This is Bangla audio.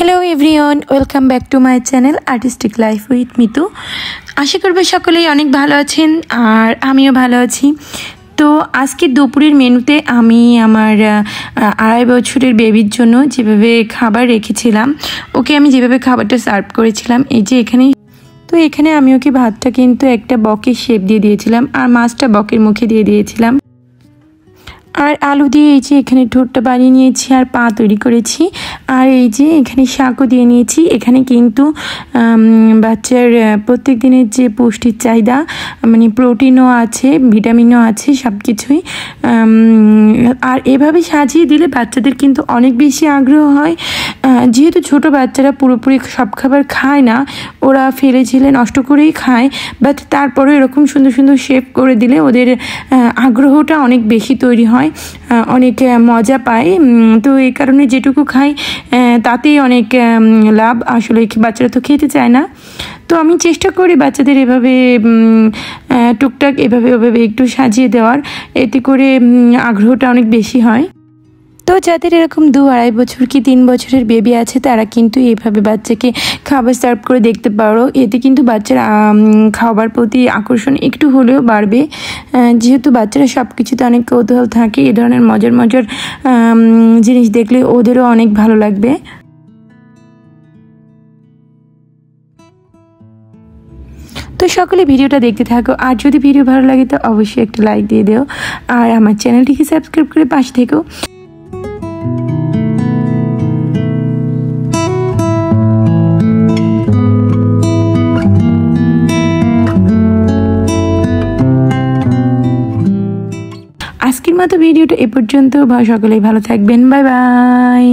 Hello everyone, welcome back to my channel artistic life with Mitu. আশা করব সকলেই অনেক ভালো আছেন আর আমিও ভালো আছি। তো আজকে দুপুরের মেনুতে আমি আমার 2.5 বছরের বেবির জন্য যেভাবে খাবার রেখেছিলাম, ওকে আমি যেভাবে খাবারটা সার্ভ করেছিলাম, এই যে এখানে আমি ওকে ভাতটা কিন্তু একটা বকের শেপ দিয়ে দিয়েছিলাম আর মাছটা বকের মুখে দিয়ে দিয়েছিলাম। আর আলু দিয়ে এই যে এখানে ঠোঁটটা বানিয়ে নিয়েছি আর পা তৈরি করেছি। আর এই যে এখানে শাকও দিয়ে নিয়েছি। এখানে কিন্তু বাচ্চার প্রত্যেক দিনের যে পুষ্টির চাহিদা, মানে প্রোটিনও আছে, ভিটামিনও আছে, সব কিছুই। আর এভাবে সাজিয়ে দিলে বাচ্চাদের কিন্তু অনেক বেশি আগ্রহ হয়। যেহেতু ছোট বাচ্চারা পুরোপুরি সব খাবার খায় না, ওরা ফেলে ঝেলে নষ্ট করেই খায়, বাট তারপরেও এরকম সুন্দর সুন্দর শেপ করে দিলে ওদের আগ্রহটা অনেক বেশি তৈরি হয়, অনেক মজা পায়। তো এই কারণে যেটুকু খাই তাতেই অনেক লাভ। আসলে বাচ্চারা তো খেতে চায় না, তো আমি চেষ্টা করি বাচ্চাদের এভাবে টুকটাক এভাবে একটু সাজিয়ে দেওয়ার, এতে করে আগ্রহটা অনেক বেশি হয়। তো যাদের এরকম 2-2.5 বছর কি 3 বছরের বেবি আছে, তারা কিন্তু এইভাবে বাচ্চাকে খাবার সার্ভ করে দেখতে পারো। এতে কিন্তু বাচ্চার খাবার প্রতি আকর্ষণ একটু হলেও বাড়বে। যেহেতু বাচ্চারা সব কিছুতে অনেক কৌতূহল থাকে, এ ধরনের মজার মজার জিনিস দেখলে ওদেরও অনেক ভালো লাগবে। তো সকলে ভিডিওটা দেখতে থাকো, আর যদি ভিডিও ভালো লাগে তো অবশ্যই একটা লাইক দিয়ে দিও আর আমার চ্যানেলটিকে সাবস্ক্রাইব করে পাশে থেকো। আজকের মতো ভিডিওটা এ পর্যন্ত। সকলেই ভালো থাকবেন। Bye bye.